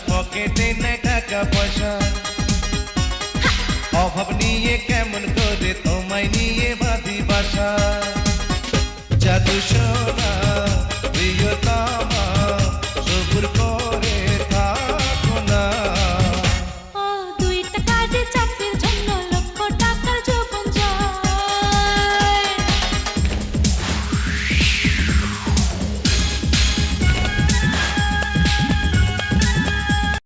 পকেটে নাই টাকা পয়সা অভাব নিয়ে কেমন করে তোমায় নিয়ে বাঁধি বাসা জাদু সোনা